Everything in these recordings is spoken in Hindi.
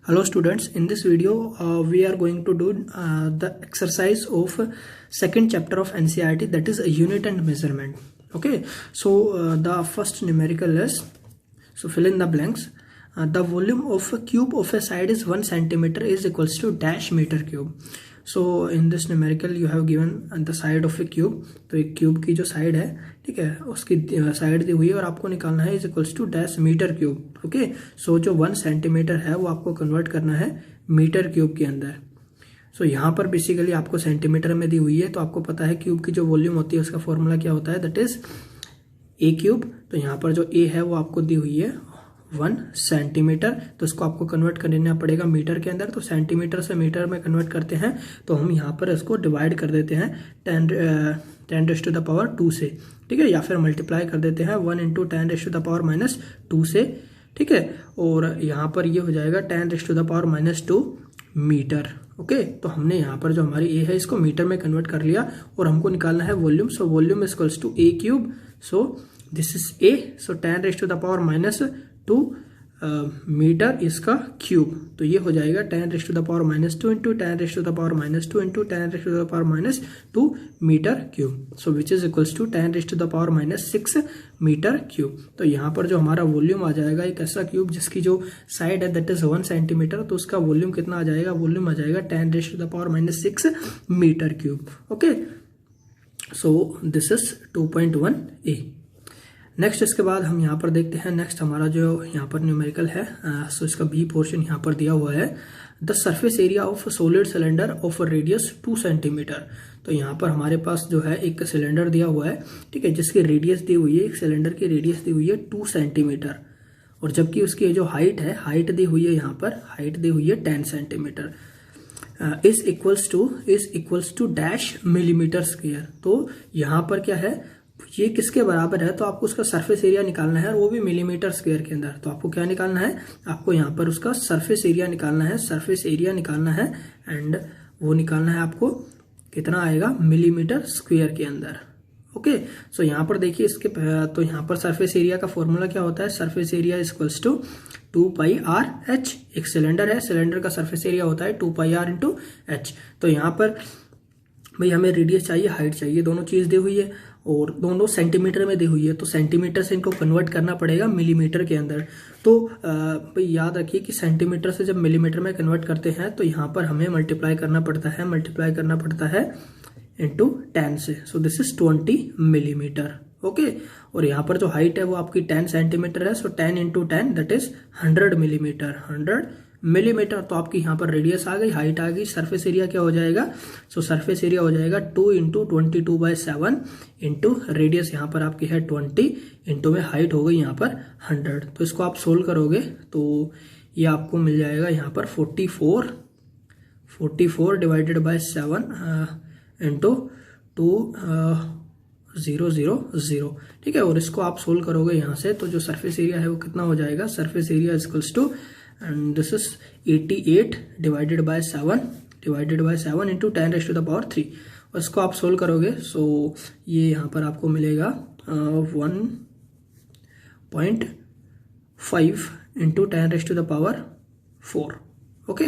Hello students, in this video we are going to do the exercise of second chapter of NCERT, that is a unit and measurement. Okay, so the first numerical is, so fill in the blanks. The volume of a cube of a side is 1 centimeter is equals to dash meter cube. So in this numerical you have given the side of a cube. तो एक क्यूब की जो साइड है, ठीक है, उसकी साइड दी हुई है और आपको निकालना है is equals to dash metre cube. Okay, so जो 1 सेंटीमीटर है वो आपको कन्वर्ट करना है मीटर क्यूब के अंदर. सो यहाँ पर बेसिकली आपको सेंटीमीटर में दी हुई है, तो आपको पता है क्यूब की जो वॉल्यूम होती है उसका फॉर्मूला क्या होता है, दैट इज ए क्यूब. तो यहाँ पर जो ए है वो आपको दी हुई है 1 सेंटीमीटर, तो इसको आपको कन्वर्ट करना पड़ेगा मीटर के अंदर. तो सेंटीमीटर से मीटर में कन्वर्ट करते हैं तो हम यहाँ पर इसको डिवाइड कर देते हैं 10⁻² से, ठीक है, या फिर मल्टीप्लाई कर देते हैं 1 × 10⁻² से, ठीक है. और यहाँ पर ये हो जाएगा 10⁻² मीटर. ओके, तो हमने यहाँ पर जो हमारी ए है इसको मीटर में कन्वर्ट कर लिया और हमको निकालना है volume. So volume equals to a cube. So this is a. So 10⁻² metre इसका क्यूब. तो ये हो जाएगा 10⁻² × 10⁻² metre cube. So which is equals to 10⁻6 metre cube. तो यहाँ पर जो हमारा वॉल्यूम आ जाएगा एक ऐसा क्यूब जिसकी जो साइड है दैट इज 1 सेंटीमीटर, तो उसका वॉल्यूम कितना आ जाएगा, वॉल्यूम आ जाएगा 10⁻6 metre cube. Okay, so this is 2.1a. Next इसके बाद हम यहाँ पर देखते हैं, नेक्स्ट हमारा जो यहाँ पर न्यूमेरिकल है, सो इसका बी पोर्शन यहाँ पर दिया हुआ है. The surface area of solid cylinder of radius 2 centimetre. तो यहाँ पर हमारे पास जो है एक सिलेंडर दिया हुआ है, ठीक है, जिसकी रेडियस दी हुई है, एक सिलेंडर की रेडियस दी हुई है 2 सेंटीमीटर, और जबकि उसकी जो हाइट है, हाइट दी हुई है यहाँ पर, हाइट दी हुई है 10 centimetre. Is equals to dash millimetre square. तो यहाँ पर क्या है, ये किसके बराबर है, तो आपको उसका सरफेस एरिया निकालना है और वो भी मिलीमीटर स्क्वायर के अंदर. तो आपको क्या निकालना है, आपको यहाँ पर उसका सरफेस एरिया निकालना है, सरफेस एरिया निकालना है, एंड वो निकालना है आपको कितना आएगा, मिलीमीटर स्क्वायर के अंदर. ओके, सो यहाँ पर देखिए इसके, तो यहाँ पर सरफेस एरिया का फॉर्मूला क्या होता है, surface area equals to 2πr/h. एक सिलेंडर है, सिलेंडर का सरफेस एरिया होता है 2πr/h. तो यहाँ पर भाई हमें रेडियस चाहिए, हाइट चाहिए, दोनों चीज दी हुई है और दोनों सेंटीमीटर में दी हुई है, तो सेंटीमीटर से इनको कन्वर्ट करना पड़ेगा मिलीमीटर के अंदर. तो भाई याद रखिए कि सेंटीमीटर से जब मिलीमीटर में कन्वर्ट करते हैं तो यहाँ पर हमें मल्टीप्लाई करना पड़ता है इंटू 10 से. सो दिस इज 20 मिलीमीटर. ओके, और यहाँ पर जो हाइट है वो आपकी 10 सेंटीमीटर है. सो 10 × 10 दैट इज 100 मिलीमीटर. 100 मिलीमीटर. तो आपकी यहाँ पर रेडियस आ गई, हाइट आ गई, सरफेस एरिया क्या हो जाएगा, सो सरफेस एरिया हो जाएगा 2 × 22/7 इंटू रेडियस यहाँ पर आपकी है 20 इंटू में हाइट हो गई यहाँ पर 100. तो इसको आप सोल्व करोगे तो ये आपको मिल जाएगा यहाँ पर 44 डिवाइडेड बाय 7 इंटू 2000, ठीक है. और इसको आप सोल्व करोगे यहाँ से, तो जो सरफेस एरिया है वो कितना हो जाएगा, surface area equals to, and this is 88 divided by 7 into 10⁻3. और इसको आप सोल्व करोगे सो ये यहाँ पर आपको मिलेगा 1.5 into 10⁻4. ओके,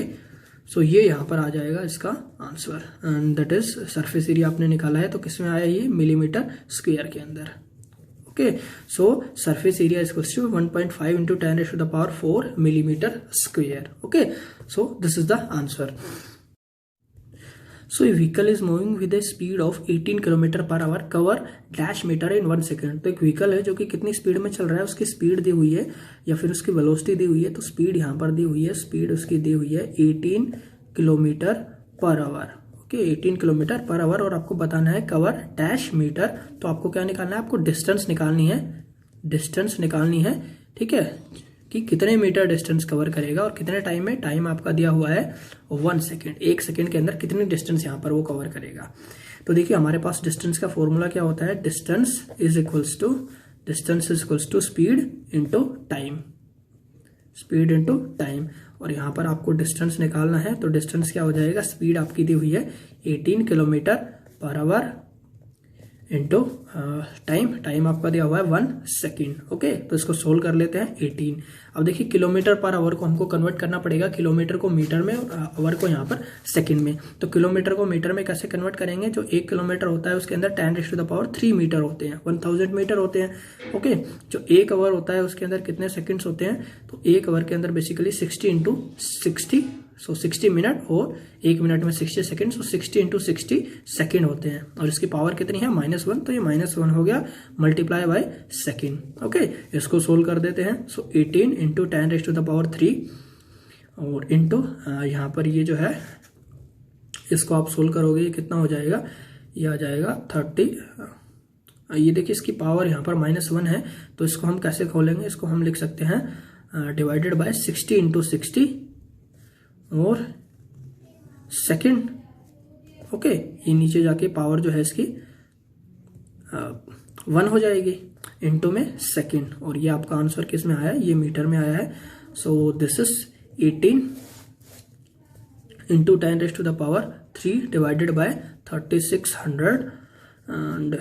सो ये यहाँ पर आ जाएगा इसका answer, and that is surface area आपने निकाला है, तो किसमें आया ये, मिलीमीटर स्क्वायर के अंदर. Okay, so surface area is equals to 1.5 into 10⁻4 millimeter square. Okay, so this is the answer. So a vehicle is moving with a speed of 18 km/h, cover dash meter in 1 second. तो एक व्हीकल है जो कि कितनी स्पीड में चल रहा है, उसकी स्पीड दी हुई है या फिर उसकी वेलोसिटी दी हुई है. तो स्पीड यहाँ पर दी हुई है, स्पीड उसकी दी हुई है 18 km/h. 18 km/h, और आपको बताना है कवर डैश मीटर. तो आपको क्या निकालना है, आपको डिस्टेंस निकालनी है, ठीक है, कि कितने मीटर डिस्टेंस कवर करेगा और कितने टाइम में. टाइम आपका दिया हुआ है 1 सेकेंड. 1 सेकेंड के अंदर कितनी डिस्टेंस यहाँ पर वो कवर करेगा. तो देखिए हमारे पास डिस्टेंस का फॉर्मूला क्या होता है, distance is equals to speed into time. और यहाँ पर आपको डिस्टेंस निकालना है, तो डिस्टेंस क्या हो जाएगा, स्पीड आपकी दी हुई है 18 km/h इंटू टाइम आपका दिया हुआ है 1 सेकेंड। ओके, तो इसको सोल्व कर लेते हैं 18। अब देखिए किलोमीटर पर आवर को हमको कन्वर्ट करना पड़ेगा, किलोमीटर को मीटर में और आवर को यहाँ पर सेकंड में। तो किलोमीटर को मीटर में कैसे कन्वर्ट करेंगे, जो 1 किलोमीटर होता है उसके अंदर 10⁻³ मीटर होते हैं, 1000 मीटर होते हैं। ओके, जो 1 आवर होता है उसके अंदर कितने सेकेंड्स होते हैं, तो 1 आवर के अंदर बेसिकली 60 × 60, सो 60 मिनट, और 1 मिनट में 60 सेकेंड, सो 60 × 60 सेकेंड होते हैं। और इसकी पावर कितनी है, -1, तो ये -1 हो गया मल्टीप्लाई बाय सेकेंड। ओके, इसको सोल्व कर देते हैं। सो 18 × 10⁻³ और इंटू यहाँ पर ये जो है इसको आप सोल्व करोगे, ये कितना हो जाएगा, ये आ जाएगा 30। ये देखिए इसकी पावर यहाँ पर -1 है, तो इसको हम कैसे खोलेंगे, इसको हम लिख सकते हैं डिवाइडेड बाय 60 × 60 और सेकेंड। ओके, ये नीचे जाके पावर जो है इसकी 1 हो जाएगी, इंटू में सेकेंड, और ये आपका आंसर किस में आया है, ये मीटर में आया है। So this is 18 × 10⁻³ divided by 3600 and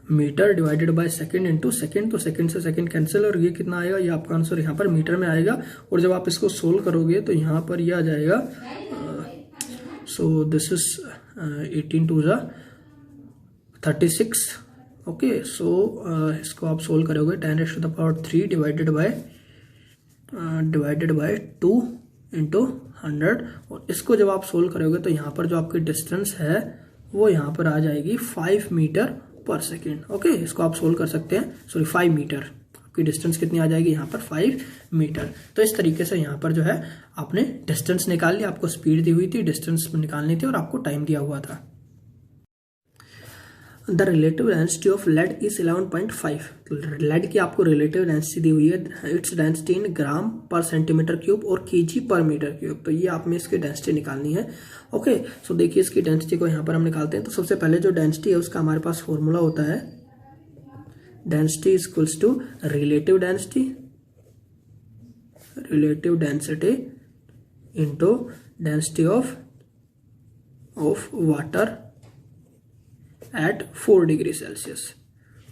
metre divided by second into second, तो सेकेंड से सेकेंड कैंसिल, और ये कितना आएगा, ये आपका आंसर यहाँ पर मीटर में आएगा। और जब आप इसको सोल्व करोगे तो यहाँ पर ये आ जाएगा, सो दिस इज 18 × 36। ओके, सो इसको आप सोल्व करोगे 10⁻³ डिवाइडेड बाय 2 × 100, और इसको जब आप सोल्व करोगे तो यहाँ पर जो आपकी डिस्टेंस है वो यहाँ पर आ जाएगी 5 मीटर पर सेकेंड। ओके, इसको आप सोल्व कर सकते हैं, सॉरी 5 मीटर, आपकी डिस्टेंस कितनी आ जाएगी यहाँ पर 5 मीटर। तो इस तरीके से यहाँ पर जो है आपने डिस्टेंस निकाल लिया, आपको स्पीड दी हुई थी, डिस्टेंस निकालनी थी और आपको टाइम दिया हुआ था। The relative density of lead is 11.5। Lead की आपको रिलेटिव डेंसिटी दी हुई है, इट्स डेंसिटी इन ग्राम पर सेंटीमीटर क्यूब और केजी पर मीटर क्यूब। तो ये आप में इसकी डेंसिटी निकालनी है। ओके, सो देखिए इसकी डेंसिटी को यहाँ पर हम निकालते हैं। तो सबसे पहले जो डेंसिटी है उसका हमारे पास फॉर्मूला होता है, density is equals to relative density into density of water at 4 degree Celsius.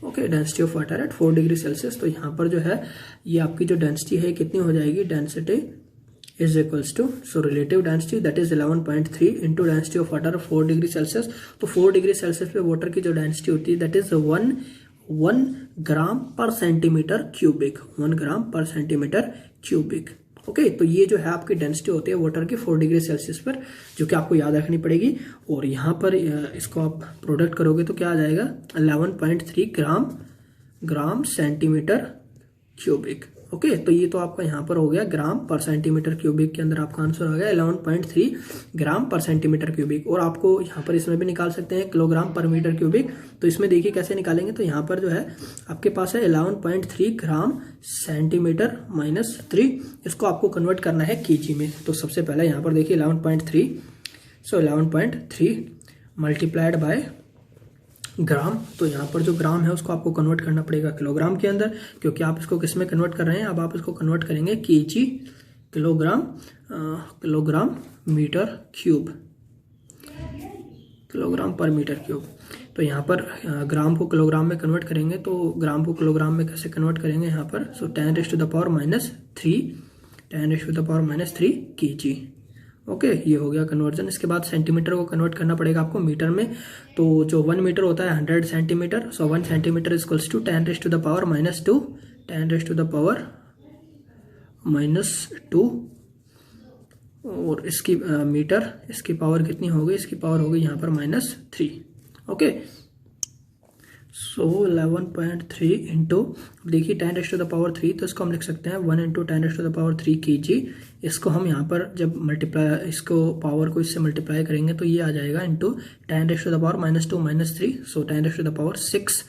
Okay, density of water at 4 degree Celsius. तो यहाँ पर जो है ये आपकी जो डेंसिटी है कितनी हो जाएगी, density is equals to, so relative density that is 11.3 into density of water 4 degree Celsius. तो 4 डिग्री सेल्सियस पे वाटर की जो डेंसिटी होती है दैट इज 1 ग्राम पर सेंटीमीटर क्यूबिक, 1 ग्राम पर सेंटीमीटर क्यूबिक। ओके, तो ये जो है आपकी डेंसिटी होती है वाटर की 4 डिग्री सेल्सियस पर, जो कि आपको याद रखनी पड़ेगी। और यहाँ पर इसको आप प्रोडक्ट करोगे तो क्या आ जाएगा, 11.3 ग्राम सेंटीमीटर क्यूबिक। ओके, तो ये तो आपका यहाँ पर हो गया ग्राम पर सेंटीमीटर क्यूबिक के अंदर आपका आंसर आ गया 11.3 ग्राम पर सेंटीमीटर क्यूबिक। और आपको यहाँ पर इसमें भी निकाल सकते हैं किलोग्राम पर मीटर क्यूबिक। तो इसमें देखिए कैसे निकालेंगे, तो यहाँ पर जो है आपके पास है 11.3 ग्राम सेंटीमीटर -3, इसको आपको कन्वर्ट करना है केजी में। तो सबसे पहले यहाँ पर देखिए 11.3, सो 11.3 मल्टीप्लाइड बाय ग्राम। तो यहाँ पर जो ग्राम है उसको आपको कन्वर्ट करना पड़ेगा किलोग्राम के अंदर, क्योंकि आप इसको किस में कन्वर्ट कर रहे हैं, अब आप इसको कन्वर्ट करेंगे kg, kilogram metre cube, kilogram per metre cube. तो यहाँ पर ग्राम को किलोग्राम में कन्वर्ट करेंगे, तो ग्राम को किलोग्राम में कैसे कन्वर्ट करेंगे यहाँ पर, सो 10⁻³ केजी। ओके, ये हो गया कन्वर्जन। इसके बाद सेंटीमीटर को कन्वर्ट करना पड़ेगा आपको मीटर में। तो जो 1 मीटर होता है 100 centimetre, so 1 centimetre equals to 10⁻⁻², 10⁻⁻²। और इसकी मीटर, इसकी पावर कितनी हो गई, इसकी पावर हो गई यहाँ पर -3। ओके, सो 11.3 इंटू, देखिए 10⁻3, तो इसको हम लिख सकते हैं 1 × 10⁻3 केजी। इसको हम यहाँ पर जब मल्टीप्लाई, इसको पावर को इससे मल्टीप्लाई करेंगे तो ये आ जाएगा into 10⁻2 -3, so 10�6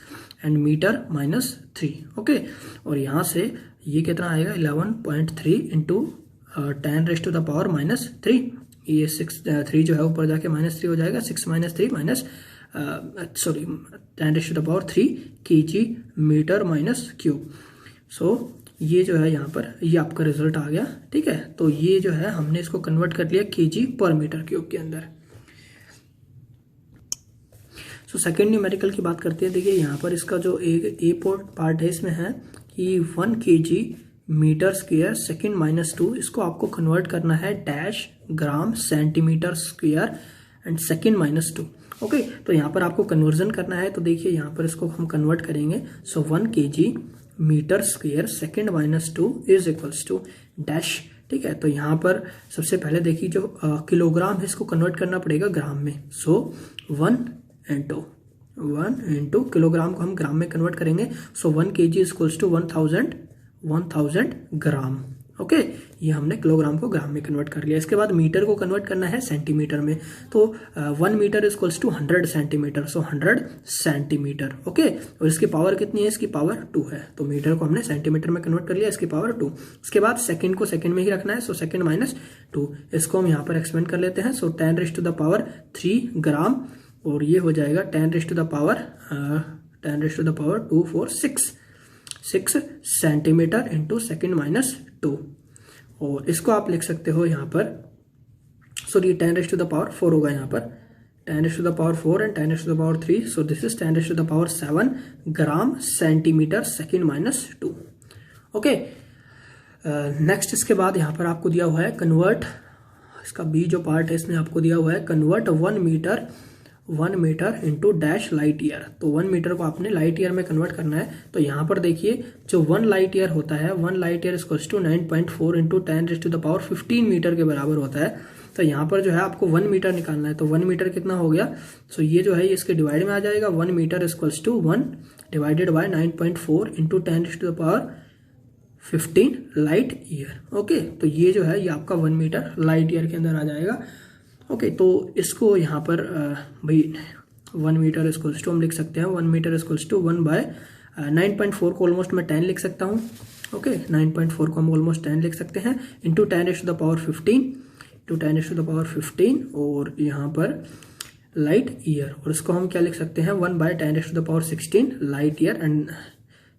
and metre -3। Okay, और यहाँ से ये कितना आएगा 11.3 इंटू 10⁻3, ये 3 जो है ऊपर जाके -3 हो जाएगा, 6 - 3 10⁻3 केजी मीटर -क्यूब। सो ये जो है यहाँ पर ये आपका रिजल्ट आ गया। ठीक है, तो ये जो है हमने इसको कन्वर्ट कर लिया केजी पर मीटर क्यूब के अंदर। सो सो सेकेंड न्यूमेरिकल की बात करते हैं। देखिए यहाँ पर इसका जो एक ए पार्ट है इसमें है कि 1 kg metre square second minus 2, इसको आपको कन्वर्ट करना है dash gram centimetre square and second minus 2। Okay, तो यहाँ पर आपको कन्वर्जन करना है। तो देखिए यहाँ पर इसको हम कन्वर्ट करेंगे। So 1 kg metre square second minus 2 is equals to dash. ठीक है, तो यहाँ पर सबसे पहले देखिए जो किलोग्राम है इसको कन्वर्ट करना पड़ेगा ग्राम में। सो 1 इंटू किलोग्राम को हम ग्राम में कन्वर्ट करेंगे। So 1 kg is equals to 1000 gram. Okay, ये हमने किलोग्राम को ग्राम में कन्वर्ट कर लिया। इसके बाद मीटर को कन्वर्ट करना है सेंटीमीटर में। तो 1 metre is equals to 100 centimetre. So 100 centimetre. Okay, और इसकी पावर कितनी है? इसकी पावर 2 है। तो मीटर को हमने सेंटीमीटर में कन्वर्ट कर लिया, इसकी पावर 2। इसके बाद सेकंड को सेकंड में ही रखना है। सो सेकंड माइनस 2, इसको हम यहाँ पर एक्सपेंड कर लेते हैं। सो 10⁻³ ग्राम, और ये हो जाएगा 10⁻²4 6 सेंटीमीटर इंटू सेकेंड माइनस 2। और इसको आप लिख सकते हो यहाँ पर, सॉरी 10⁻⁴ होगा यहाँ पर, 10⁻⁴ and 10⁻3। So this is 10⁻7 gram centimetre second minus 2। Okay, next इसके बाद यहाँ पर आपको दिया हुआ है कन्वर्ट, इसका बी जो पार्ट है इसमें आपको दिया हुआ है convert 1 metre into dash light year. तो 1 मीटर को आपने लाइट ईयर में कन्वर्ट करना है। तो यहाँ पर देखिए जो 1 लाइट ईयर होता है, 1 light year equals to 9.4 into 10⁻15 metre के बराबर होता है। तो यहाँ पर जो है आपको 1 मीटर निकालना है। तो 1 मीटर कितना हो गया? सो ये जो है इसके डिवाइड में आ जाएगा। 1 metre equals to 1 divided by 9.4 into 10⁻15 light year. Okay, तो ये जो है ये आपका 1 मीटर लाइट ईयर के अंदर आ जाएगा। ओके, तो इसको यहाँ पर भाई 1 मीटर इक्वल्स टू हम लिख सकते हैं 1 मीटर इक्वल्स टू 1 बाय 9.4 को ऑलमोस्ट मैं 10 लिख सकता हूँ। ओके, 9.4 को हम ऑलमोस्ट 10 लिख सकते हैं इंटू 10⁻15 और यहाँ पर लाइट ईयर, और इसको हम क्या लिख सकते हैं 1 by 10⁻16 light year and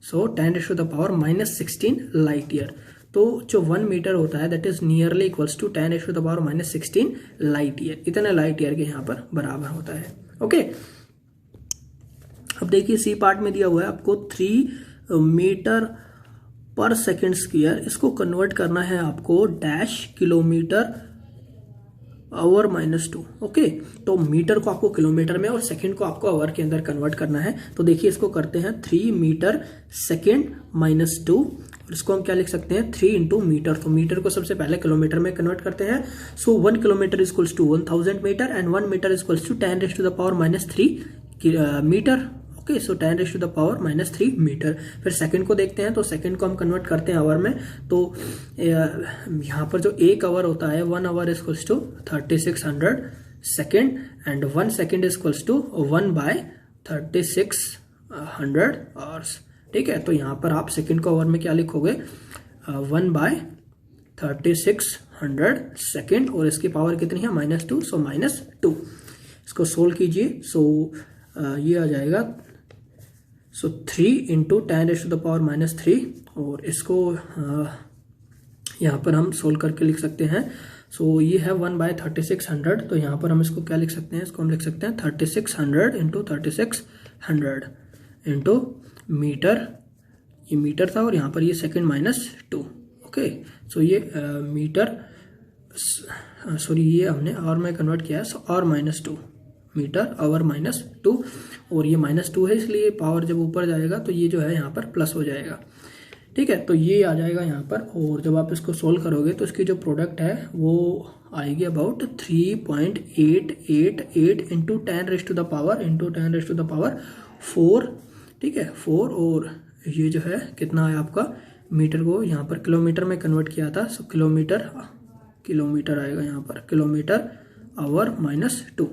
so 10⁻⁻16 light year. तो जो 1 मीटर होता है that is nearly equals to 10⁻⁻16 light year. इतने लाइट ईयर के यहाँ पर बराबर होता है। ओके, अब देखिए सी पार्ट में दिया हुआ है आपको 3 मीटर पर सेकेंड स्क्वायर, इसको कन्वर्ट करना है आपको dash kilometre our minus 2। Okay, तो मीटर को आपको किलोमीटर में और सेकंड को आपको आवर के अंदर कन्वर्ट करना है। तो देखिए इसको करते हैं 3 मीटर सेकेंड माइनस 2, और इसको हम क्या लिख सकते हैं 3 इंटू मीटर। तो मीटर को सबसे पहले किलोमीटर में कन्वर्ट करते हैं। So 1 kilometre equals to 1000 metre and 1 metre equals to 10⁻⁻³ metre. Okay, so 10⁻⁻³ metre. फिर सेकंड को देखते हैं। तो सेकंड को हम कन्वर्ट करते हैं आवर में। तो यहाँ पर जो 1 आवर होता है 1 hour equals to 3600 second and 1 second equals to 1 by 3600 hours. ठीक है, तो यहाँ पर आप सेकंड को आवर में क्या लिखोगे 1 बाय 3600 सेकेंड, और इसकी पावर कितनी है -2। सो -2, इसको सोल्व कीजिए। सो ये आ जाएगा 3 इंटू 10⁻⁻3, और इसको यहाँ पर हम सोल्व करके लिख सकते हैं। सो ये है 1 बाय 3600। तो यहाँ पर हम इसको क्या लिख सकते हैं? इसको हम लिख सकते हैं 3600 इंटू 3600 इंटू मीटर, ये मीटर था और यहाँ पर ये सेकेंड -2। ओके, सो ये मीटर, सॉरी ये हमने आवर में कन्वर्ट किया है। सो आवर -2 मीटर आवर -2, और ये -2 है इसलिए पावर जब ऊपर जाएगा तो ये जो है यहाँ पर प्लस हो जाएगा। ठीक है, तो ये आ जाएगा यहाँ पर, और जब आप इसको सोल्व करोगे तो इसकी जो प्रोडक्ट है वो आएगी अबाउट 3.888 इंटू 10⁻⁴। ठीक है, 4, और ये जो है कितना है आपका मीटर को यहाँ पर किलोमीटर में कन्वर्ट किया था। सो किलोमीटर आएगा यहाँ पर kilometre our -2।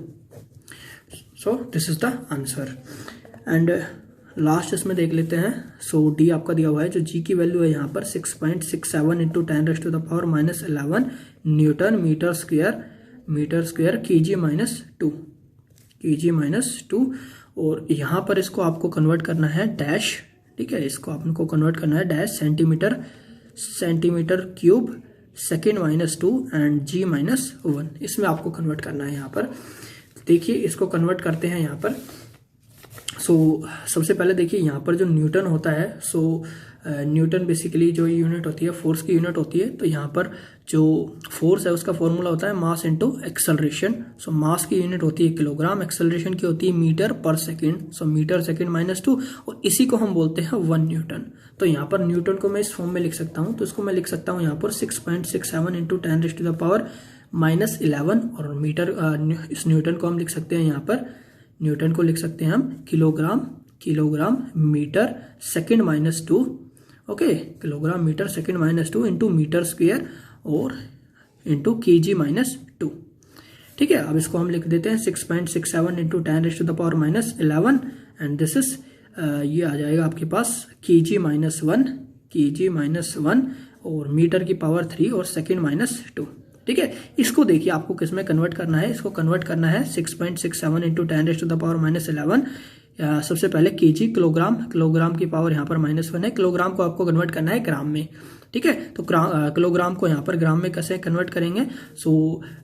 So this is the answer. And last इसमें देख लेते हैं। सो डी आपका दिया हुआ है, जो जी की वैल्यू है यहाँ पर 6.67 into 10⁻11 Newton metre square kg-2, और यहाँ पर इसको आपको कन्वर्ट करना है डैश। ठीक है, इसको आपको कन्वर्ट करना है dash centimetre cube second -2 and g-1, इसमें आपको कन्वर्ट करना है यहाँ पर। देखिए इसको कन्वर्ट करते हैं यहाँ पर। सबसे पहले देखिए यहाँ पर जो न्यूटन होता है, न्यूटन बेसिकली जो यूनिट होती है फोर्स की यूनिट होती है। तो यहाँ पर जो फोर्स है उसका फॉर्मूला होता है मास इनटू एक्सेलरेशन। मास की यूनिट होती है किलोग्राम, एक्सेलरेशन की होती है मीटर पर सेकंड। मीटर सेकंड -2, और इसी को हम बोलते हैं 1 न्यूटन। तो यहाँ पर न्यूटन को मैं इस फॉर्म में लिख सकता हूँ। तो इसको मैं लिख सकता हूँ यहाँ पर 6.67 इंटू 10⁻⁻11। और मीटर इस न्यूटन को हम लिख सकते हैं यहाँ पर, न्यूटन को लिख सकते हैं हम kilogram metre second -2। Okay, kilogram metre second -2 into metre square और इंटू kg-2। ठीक है, अब इसको हम लिख देते हैं 6.67 इंटू 10⁻11 एंड दिस इज ये आ जाएगा आपके पास kg-1 और मीटर की पावर 3 और सेकंड -2। ठीक है, इसको देखिए आपको किस में कन्वर्ट करना है। इसको कन्वर्ट करना है 6.67 इंटू 10⁻11। सबसे पहले केजी, किलोग्राम की पावर यहाँ पर -1 है। किलोग्राम को आपको कन्वर्ट करना है ग्राम में। ठीक है, तो किलोग्राम को यहाँ पर ग्राम में कैसे कन्वर्ट करेंगे?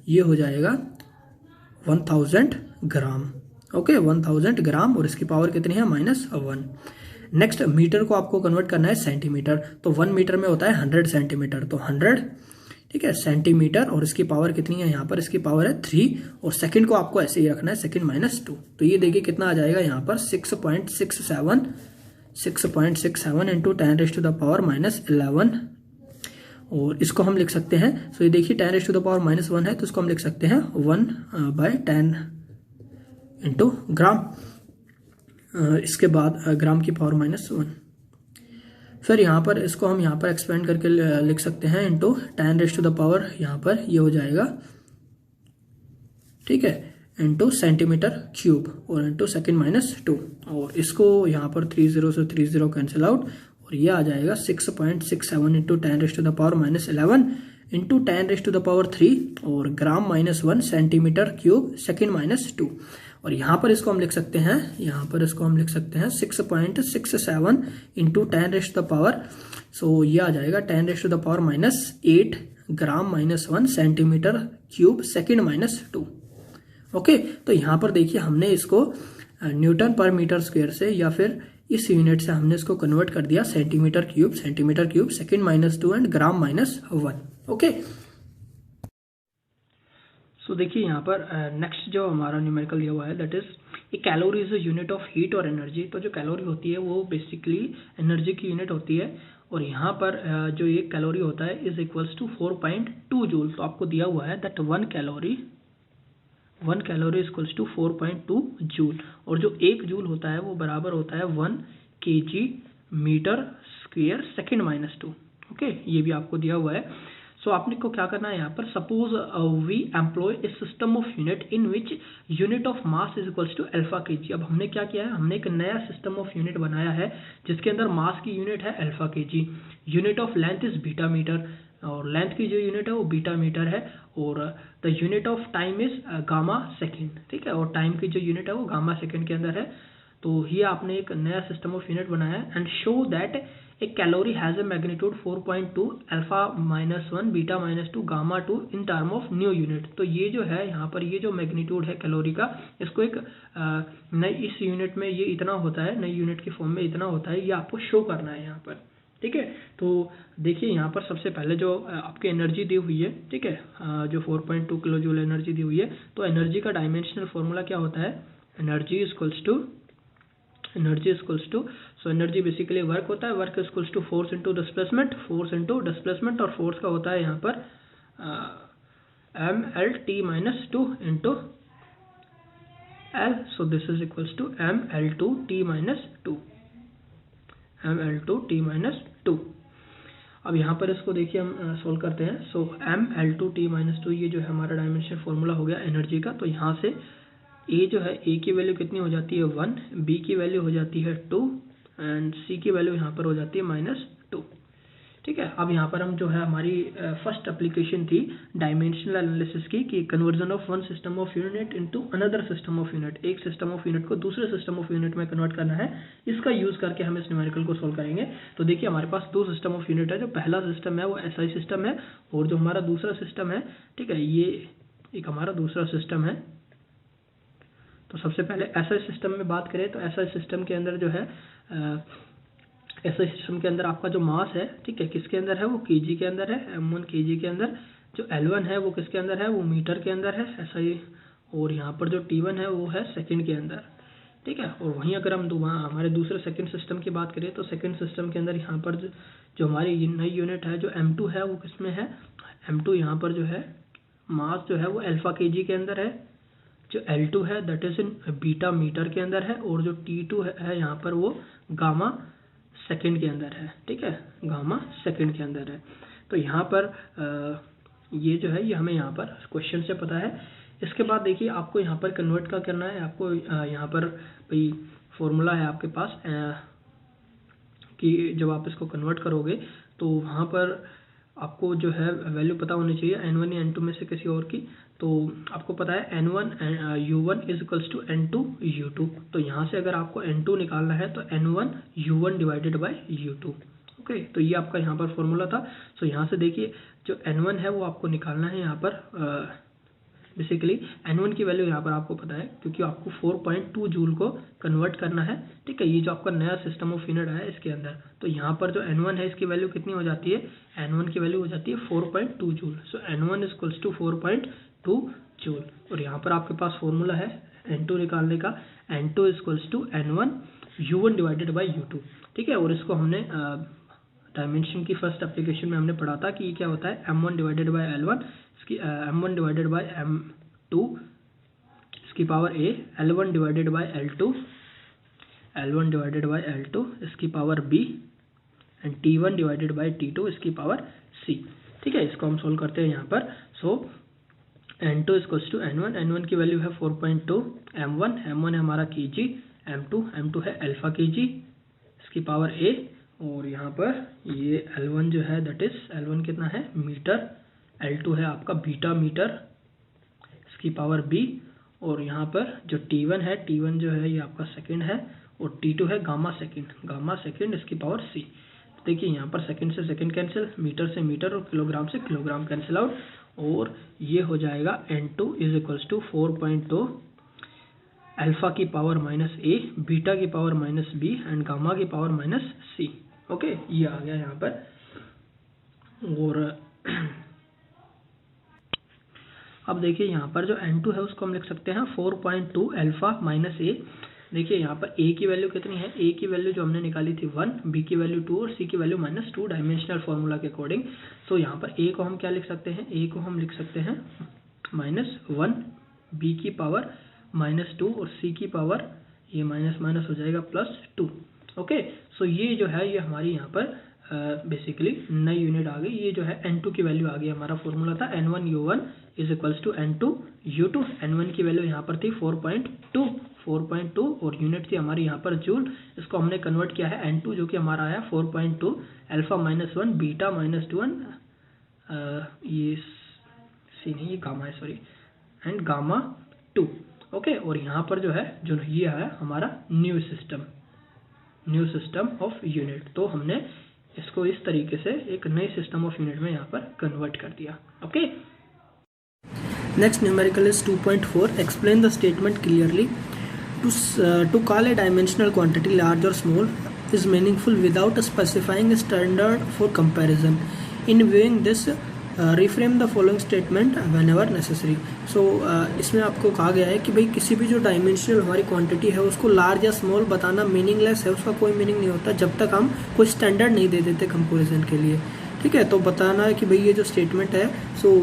ये हो जाएगा 1000 ग्राम। ओके, 1000 ग्राम, और इसकी पावर कितनी है? -1। नेक्स्ट, मीटर को आपको कन्वर्ट करना है सेंटीमीटर। तो 1 मीटर में होता है 100 सेंटीमीटर, तो 100, ठीक है, सेंटीमीटर, और इसकी पावर कितनी है? यहाँ पर इसकी पावर है 3, और सेकंड को आपको ऐसे ही रखना है सेकंड -2। तो ये देखिए कितना आ जाएगा यहाँ पर 6.67 इंटू 10⁻11। और इसको हम लिख सकते हैं, ये देखिए 10⁻1 है, तो इसको हम लिख सकते हैं 1/10 इंटू ग्राम। इसके बाद ग्राम की पावर -1। फिर यहाँ पर इसको हम यहाँ पर एक्सपेंड करके लिख सकते हैं इंटू 10⁻, यहाँ पर ये हो जाएगा, ठीक है, इंटू सेंटीमीटर क्यूब और इंटू सेकंड -2। और इसको यहाँ पर 30 से 30 कैंसिल आउट, और ये आ जाएगा 6.67 इंटू 10⁻11 इंटू 10⁻3 और ग्राम -1 सेंटीमीटर क्यूब सेकंड -2। और यहाँ पर इसको हम लिख सकते हैं, 6.67 इंटू 10⁻, ये आ जाएगा 10⁻⁻8 ग्राम -1 सेंटीमीटर क्यूब सेकंड -2। ओके, तो यहाँ पर देखिए हमने इसको न्यूटन पर मीटर स्क्वायर से या फिर इस यूनिट से हमने इसको कन्वर्ट कर दिया centimetre cube second -2 and gram -1। Okay, देखिए यहाँ पर नेक्स्ट जो हमारा न्यूमेरिकल दिया हुआ है, that is a calorie is a unit of heat और एनर्जी। तो जो कैलोरी होती है वो बेसिकली एनर्जी की यूनिट होती है, और यहाँ पर जो एक कैलोरी होता है इज इक्वल्स टू 4.2 जूल। तो आपको दिया हुआ है that 1 calorie is equals to 4.2 joule, और जो 1 जूल होता है वो बराबर होता है 1 kg metre square second -2। Okay, ये भी आपको दिया हुआ है। आपने को क्या करना है यहाँ पर, suppose we employ a system of unit in which unit of mass is equals to alpha kg। अब हमने क्या किया है, हमने एक नया सिस्टम ऑफ यूनिट बनाया है जिसके अंदर मास की यूनिट है alpha kg, unit of length is beta metre, और लेंथ की जो यूनिट है वो बीटा मीटर है, और the unit of time is gamma second. ठीक है, और टाइम की जो यूनिट है वो गामा सेकेंड के अंदर है। तो ये आपने एक नया सिस्टम ऑफ यूनिट बनाया है, and show that a calorie has a magnitude 4.2 alpha -1 beta -2 gamma 2 in term of new unit। तो ये जो है यहाँ पर ये जो मैग्नीट्यूड है कैलोरी का, इसको एक नई इस यूनिट में ये इतना होता है, नई यूनिट की फॉर्म में इतना होता है, ये आपको शो करना है यहाँ पर। ठीक है, तो देखिए यहाँ पर सबसे पहले जो आपकी एनर्जी दी हुई है, ठीक है, जो 4.2 किलो जूल एनर्जी दी हुई है, तो एनर्जी का डायमेंशनल फॉर्मूला क्या होता है? Energy equals to so energy basically work होता है, work equals to force into displacement, और फोर्स का होता है यहाँ पर mLT-2 into L। So this is equals to mL2T-2। अब यहाँ पर इसको देखिए हम सोल्व करते हैं। सो mL2T-2 ये जो है हमारा डायमेंशन फॉर्मूला हो गया एनर्जी का। तो यहाँ से ए जो है, ए की वैल्यू कितनी हो जाती है 1, बी की वैल्यू हो जाती है 2 एंड सी की वैल्यू यहाँ पर हो जाती है -2। ठीक है, अब यहाँ पर हम जो है हमारी फर्स्ट एप्लीकेशन थी डायमेंशनल एनालिसिस की, कि conversion of one system of unit into another system of unit. एक सिस्टम ऑफ यूनिट को दूसरे सिस्टम ऑफ यूनिट में कन्वर्ट करना है, इसका यूज करके हम इस न्यूमेरिकल को सोल्व करेंगे। तो देखिए हमारे पास 2 सिस्टम ऑफ यूनिट है। जो पहला सिस्टम है वो एसआई सिस्टम है, और जो हमारा दूसरा सिस्टम है, ठीक है, ये एक हमारा दूसरा सिस्टम है। तो सबसे पहले एसआई सिस्टम में बात करें तो एसआई सिस्टम के अंदर जो है एसआई सिस्टम के अंदर आपका जो मास है, ठीक है, किसके अंदर है, वो केजी के अंदर है, m1 केजी के अंदर। जो L1 है वो किसके अंदर है, वो मीटर के अंदर है एसआई। और यहाँ पर जो T1 है वो है सेकंड के अंदर, ठीक है। और वहीं अगर हम हमारे दूसरे सेकंड सिस्टम की बात करें तो सेकंड सिस्टम के अंदर यहाँ पर जो हमारी नई यूनिट है, जो M2 है, वो किसमें है, M2 यहाँ पर जो है मास जो है वो अल्फा केजी के अंदर है। जो L2 है that is in beta metre के अंदर है। और जो T2 है यहाँ पर वो गामा सेकंड के अंदर है, ठीक है, गामा सेकंड के अंदर है। तो यहाँ पर ये जो है ये हमें यहाँ पर क्वेश्चन से पता है। इसके बाद देखिए आपको यहाँ पर कन्वर्ट क्या करना है, आपको यहाँ पर भाई फॉर्मूला है आपके पास कि जब आप इसको कन्वर्ट करोगे तो वहाँ पर आपको जो है वैल्यू पता होनी चाहिए N1 या N2 में से किसी और की। तो आपको पता है N1 U1 is equals to N2 U2। तो यहाँ से अगर आपको N2 निकालना है तो N1 U1 divided by U2। Okay, तो ये आपका यहाँ पर फॉर्मूला था। सो यहाँ से देखिए जो N1 है वो आपको निकालना है यहाँ पर बेसिकली N1 की वैल्यू यहाँ पर आपको पता है क्योंकि आपको 4.2 जूल को कन्वर्ट करना है, ठीक है। ये जो आपका नया सिस्टम ऑफ यूनिट है इसके अंदर, तो यहाँ पर जो N1 है इसकी वैल्यू कितनी हो जाती है, N1 की वैल्यू हो जाती है 4.2 joule. So N1 is equals to 4.2 joule. और यहाँ पर आपके पास फॉर्मूला है N2 निकालने का, N2 is equals to N1 U1 divided by U2, ठीक है। और इसको हमने डायमेंशन की फर्स्ट एप्लीकेशन में हमने पढ़ा था कि ये क्या होता है, M1 डिवाइडेड बाई L1, इसकी M1 डिवाइडेड बाई M2 इसकी power A, L1 divided by L2, L1 divided by L2 इसकी power B, and T1 divided by T2 इसकी पावर C, ठीक है। इसको हम सोल्व करते हैं यहाँ पर। सो N2 इक्वल्स टू N1 की वैल्यू है 4.2, M1 है हमारा kg, M2 है अल्फा kg इसकी पावर A। और यहाँ पर ये L1 जो है दैट इज L1 कितना है, मीटर, L2 है आपका बीटा मीटर इसकी पावर B। और यहाँ पर जो T1 है, T1 जो है ये आपका सेकंड है, और T2 है गामा सेकंड इसकी पावर C। देखिए यहाँ पर सेकंड से सेकंड कैंसिल, मीटर से मीटर और किलोग्राम से किलोग्राम कैंसिल आउट। और ये हो जाएगा N2 is equals to 4.2 alpha की पावर माइनस A, बीटा की power minus B and gamma की पावर माइनस C। ओके, ये आ गया यहाँ पर। और अब देखिए यहाँ पर जो N2 है उसको हम लिख सकते हैं 4.2 अल्फा माइनस A। देखिए यहाँ पर A की वैल्यू कितनी है, A की वैल्यू जो हमने निकाली थी 1, B की वैल्यू 2 और C की वैल्यू -2 डायमेंशनल फार्मूला के अकॉर्डिंग। सो यहाँ पर A को हम क्या लिख सकते हैं, A को हम लिख सकते हैं -1, B की पावर -2 और C की पावर ये माइनस हो जाएगा +2। ओके, सो ये जो है ये हमारी यहाँ पर बेसिकली नई यूनिट आ गई। ये जो है N2 की वैल्यू आ गई, हमारा फॉर्मूला था N1 U1 is equals to N2 U2। N1 की वैल्यू यहाँ पर थी 4.2 और यूनिट थी हमारी यहाँ पर जूल। इसको हमने कन्वर्ट किया है N2 जो कि हमारा आया 4.2 अल्फा -1 बीटा -1 ये सी नहीं, ये गामा है, सॉरी, एंड गामा 2। ओके, और यहाँ पर जो है जो ये है हमारा न्यू सिस्टम ऑफ यूनिट। तो हमने इसको इस तरीके से एक नए सिस्टम ऑफ यूनिट में यहाँ पर कन्वर्ट कर दिया। Okay, next numerical is 2.4। Explain the statement clearly. To call a dimensional quantity large और small is meaningful without specifying standard for comparison. In viewing this reframe the following statement whenever necessary. So इसमें आपको कहा गया है कि भाई किसी भी जो डायमेंशनल हमारी क्वांटिटी है उसको लार्ज या स्मॉल बताना मीनिंगलेस है, उसका कोई मीनिंग नहीं होता जब तक हम कोई स्टैंडर्ड नहीं दे देते कंपैरिजन के लिए, ठीक है। तो बताना है कि भाई ये जो स्टेटमेंट है, सो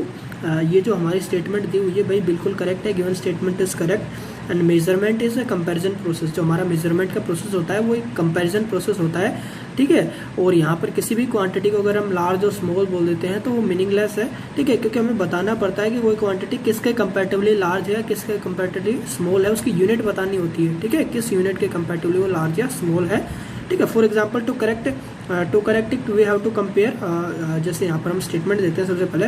ये जो हमारी स्टेटमेंट दी हुई है भाई बिल्कुल करेक्ट है, given statement is correct and measurement is a comparison process. जो हमारा मेजरमेंट का प्रोसेस होता है वो एक कंपैरिजन प्रोसेस होता है, ठीक है। और यहाँ पर किसी भी क्वांटिटी को अगर हम लार्ज और स्मॉल बोल देते हैं तो वो मीनिंगलेस है, ठीक है, क्योंकि हमें बताना पड़ता है कि वो क्वांटिटी किसके कंपैरेटिवली लार्ज है, किसके कंपैरेटिवली स्मॉल है, उसकी यूनिट बतानी होती है, ठीक है, किस यूनिट के कंपैरेटिवली वो लार्ज या स्मॉल है, ठीक है। For example to correct it we have to compare, जैसे यहाँ पर हम स्टेटमेंट देते हैं सबसे पहले,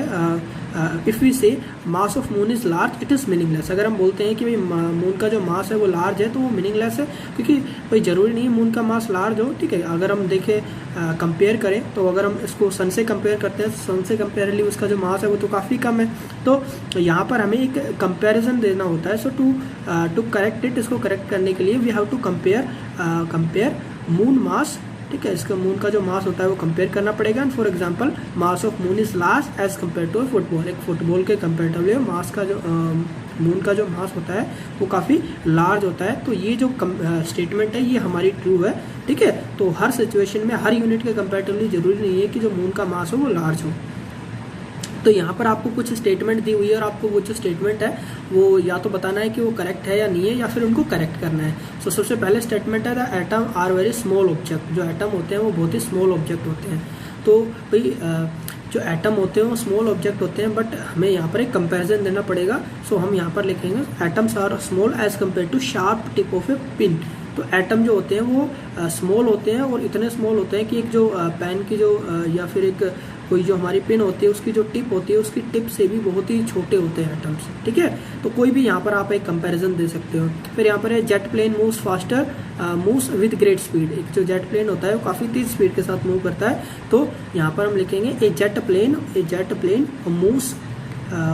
इफ़ वी से मास of moon is large it is meaningless. अगर हम बोलते हैं कि भाई मून का जो मास है वो लार्ज है तो वो मीनिंगलेस है, क्योंकि भाई ज़रूरी नहीं है मून का मास लार्ज हो, ठीक है। अगर हम देखें कंपेयर करें तो अगर हम इसको सन से कंपेयर करते हैं, सन से कंपेरेटिवली उसका जो मास है वो तो काफ़ी कम है। तो यहाँ पर हमें एक कंपेरिजन देना होता है। सो टू करेक्ट इट, इसको करेक्ट करने के लिए we have to compare moon mass, ठीक है। इसका मून का जो मास होता है वो कंपेयर करना पड़ेगा। And for example mass of moon is large as compare to football, एक फुटबॉल के कंपेरेटिवली मास का जो मून का जो मास होता है वो काफ़ी लार्ज होता है। तो ये जो स्टेटमेंट है ये हमारी ट्रू है, ठीक है। तो हर सिचुएशन में हर यूनिट के कंपेरेटिवली जरूरी नहीं है कि जो मून का मास हो वो लार्ज हो। तो यहाँ पर आपको कुछ स्टेटमेंट दी हुई है और आपको वो जो स्टेटमेंट है वो या तो बताना है कि वो करेक्ट है या नहीं है, या फिर उनको करेक्ट करना है। सो सबसे पहले स्टेटमेंट है the atom are very small object. जो एटम होते हैं वो बहुत ही स्मॉल ऑब्जेक्ट होते हैं। तो भाई जो एटम होते हैं वो स्मॉल ऑब्जेक्ट होते हैं, बट हमें यहाँ पर एक कंपैरिजन देना पड़ेगा। सो हम यहाँ पर लिखेंगे atoms are small as compare to sharp tip of a pin. तो एटम जो होते हैं वो स्मॉल होते हैं और इतने स्मॉल होते हैं कि एक जो पेन की जो या फिर एक कोई जो हमारी पिन होती है उसकी जो टिप होती है उसकी टिप से भी बहुत ही छोटे होते हैं एटम्स, ठीक है। तो कोई भी यहाँ पर आप एक कंपैरिजन दे सकते हो। फिर यहाँ पर है jet plane moves faster moves with great speed. एक जो जेट प्लेन होता है वो काफ़ी तेज स्पीड के साथ मूव करता है। तो यहाँ पर हम लिखेंगे a jet plane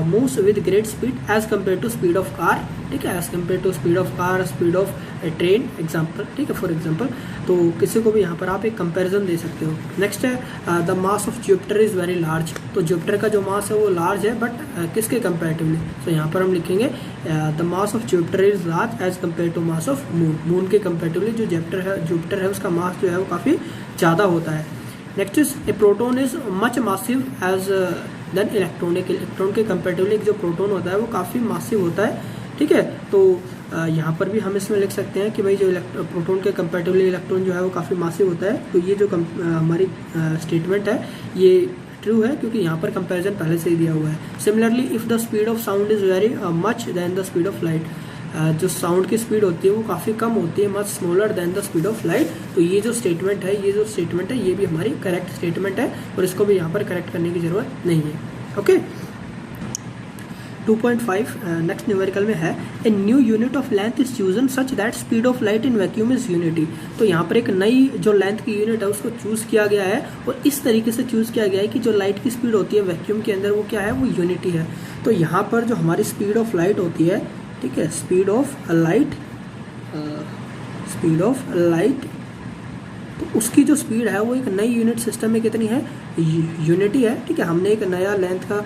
moves with great speed as compare to speed of car, ठीक है। As compare to speed of car, speed of train example, ठीक है, फॉर एग्जाम्पल। तो किसी को भी यहाँ पर आप एक कंपैरिजन दे सकते हो। नेक्स्ट है the mass of Jupiter is very large. तो जुपिटर का जो मास है वो लार्ज है, बट किसके कंपैरेटिवली। तो यहाँ पर हम लिखेंगे the mass of Jupiter is large as compare to mass of moon. Moon के कंपैरेटिवली जो जुपिटर है उसका मास जो है वो काफ़ी ज़्यादा होता है। Next is a proton is much massive as than electron. एक इलेक्ट्रॉन के कंपैरेटिवली जो प्रोटोन होता है वो काफ़ी मासिव होता है, ठीक है। तो यहाँ पर भी हम इसमें लिख सकते हैं कि भाई जो प्रोटोन के कंपैरेटिवली इलेक्ट्रॉन जो है वो काफ़ी मासिव होता है। तो ये जो हमारी स्टेटमेंट है ये ट्रू है, क्योंकि यहाँ पर कंपैरिजन पहले से ही दिया हुआ है। Similarly if the speed of sound is very much than the speed of light. जो साउंड की स्पीड होती है वो काफ़ी कम होती है, much smaller than the speed of light. तो ये जो स्टेटमेंट है ये भी हमारी करेक्ट स्टेटमेंट है और इसको भी यहाँ पर करेक्ट करने की ज़रूरत नहीं है, ओके। 2.5 नेक्स्ट न्यूमेरिकल में है a new unit of length is chosen such that speed of light in vacuum is unity. तो यहाँ पर एक नई जो लेंथ की यूनिट है उसको चूज किया गया है और इस तरीके से चूज किया गया है कि जो लाइट की स्पीड होती है वैक्यूम के अंदर वो क्या है, वो यूनिटी है। तो यहाँ पर जो हमारी स्पीड ऑफ लाइट होती है, ठीक है, स्पीड ऑफ लाइट, तो उसकी जो स्पीड है वो एक नई यूनिट सिस्टम में कितनी है, यूनिटी है, ठीक है। हमने एक नया लेंथ का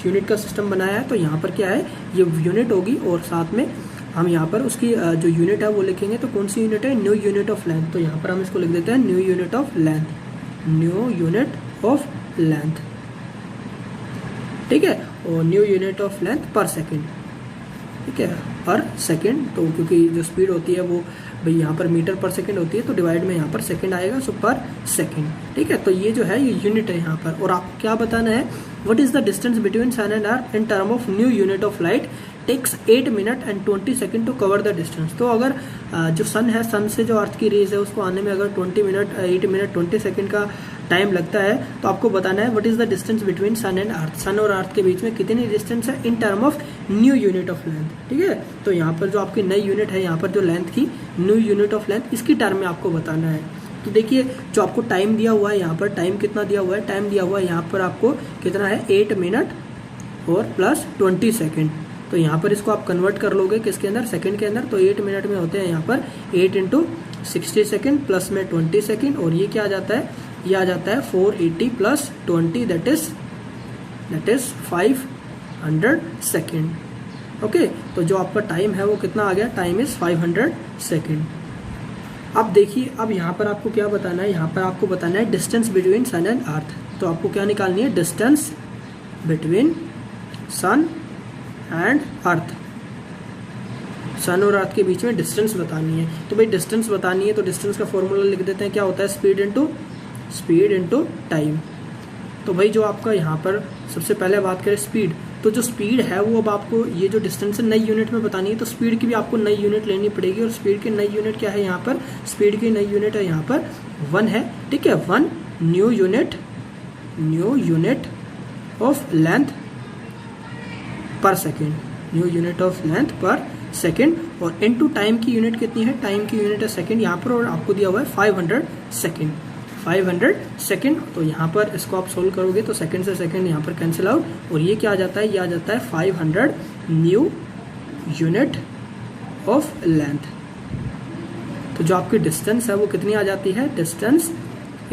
यूनिट का सिस्टम बनाया है। तो यहाँ पर क्या है, ये यूनिट होगी और साथ में हम यहाँ पर उसकी जो यूनिट है वो लिखेंगे। तो कौन सी यूनिट है, न्यू यूनिट ऑफ लेंथ। तो यहाँ पर हम इसको लिख देते हैं न्यू यूनिट ऑफ लेंथ, ठीक है। और न्यू यूनिट ऑफ लेंथ पर सेकेंड, ठीक है, पर सेकेंड। तो क्योंकि जो स्पीड होती है वो भाई यहाँ पर मीटर पर सेकंड होती है तो डिवाइड में यहाँ पर सेकंड आएगा, सो पर सेकंड, ठीक है। तो ये जो है ये यूनिट है यहाँ पर। और आपको क्या बताना है, what is the distance between sun and earth in term of new unit of light takes 8 minute and 20 second to cover the distance. तो अगर जो सन है, सन से जो अर्थ की रेज है उसको आने में अगर 8 मिनट 20 सेकंड का टाइम लगता है तो आपको बताना है what is the distance between sun and earth. Sun और अर्थ के बीच में कितनी डिस्टेंस है in term of new unit of length, ठीक है। तो यहाँ पर जो आपकी नई यूनिट है, यहाँ पर जो लेंथ की न्यू यूनिट ऑफ लेंथ, इसकी टर्म में आपको बताना है। तो देखिए जो आपको टाइम दिया हुआ है, यहाँ पर टाइम कितना दिया हुआ है, टाइम दिया हुआ है यहाँ पर आपको कितना है, 8 मिनट और प्लस 20 सेकेंड। तो यहाँ पर इसको आप कन्वर्ट कर लोगे किसके अंदर, सेकंड के अंदर। तो 8 मिनट में होते हैं यहाँ पर 8 इंटू 60 सेकेंड प्लस में 20 सेकेंड, और ये क्या आ जाता है, ये आ जाता है 480 plus 20 that is 500 second, okay. तो जो आपका टाइम है वो कितना आ गया, टाइम इज 500 सेकेंड। अब देखिए, अब यहाँ पर आपको क्या बताना है, यहाँ पर आपको बताना है distance between sun and earth. तो आपको क्या निकालनी है, distance between sun and earth, sun और अर्थ के बीच में डिस्टेंस बतानी है। तो भाई डिस्टेंस बतानी है तो डिस्टेंस का फॉर्मूला लिख देते हैं, क्या होता है, स्पीड इनटू टाइम। तो भाई जो आपका यहाँ पर सबसे पहले बात करें स्पीड, तो जो स्पीड है वो अब आपको ये जो डिस्टेंस है नई यूनिट में बतानी है, तो स्पीड की भी आपको नई यूनिट लेनी पड़ेगी। और स्पीड की नई यूनिट क्या है यहाँ पर, स्पीड की नई यूनिट है यहाँ पर 1 है, ठीक है। 1 न्यू यूनिट ऑफ लेंथ पर second, new unit of length पर सेकेंड। और इनटू टाइम की यूनिट कितनी है, टाइम की यूनिट है सेकेंड यहाँ पर, और आपको दिया हुआ है 500 सेकेंड, 500 सेकेंड। तो यहाँ पर इसको आप सोल्व करोगे तो सेकेंड से सेकेंड यहाँ पर कैंसिल आउट, और ये क्या आ जाता है, ये आ जाता है 500 न्यू यूनिट ऑफ लेंथ। तो जो आपकी डिस्टेंस है वो कितनी आ जाती है, distance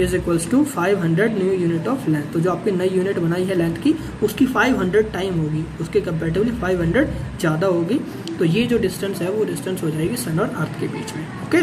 is equals to 500 new unit of length. तो जो आपकी नई यूनिट बनाई है लेंथ की, उसकी 500 टाइम होगी, उसके कंपेरेटिवली 500 ज़्यादा होगी। तो ये जो डिस्टेंस है वो डिस्टेंस हो जाएगी सन और अर्थ के बीच में। ओके।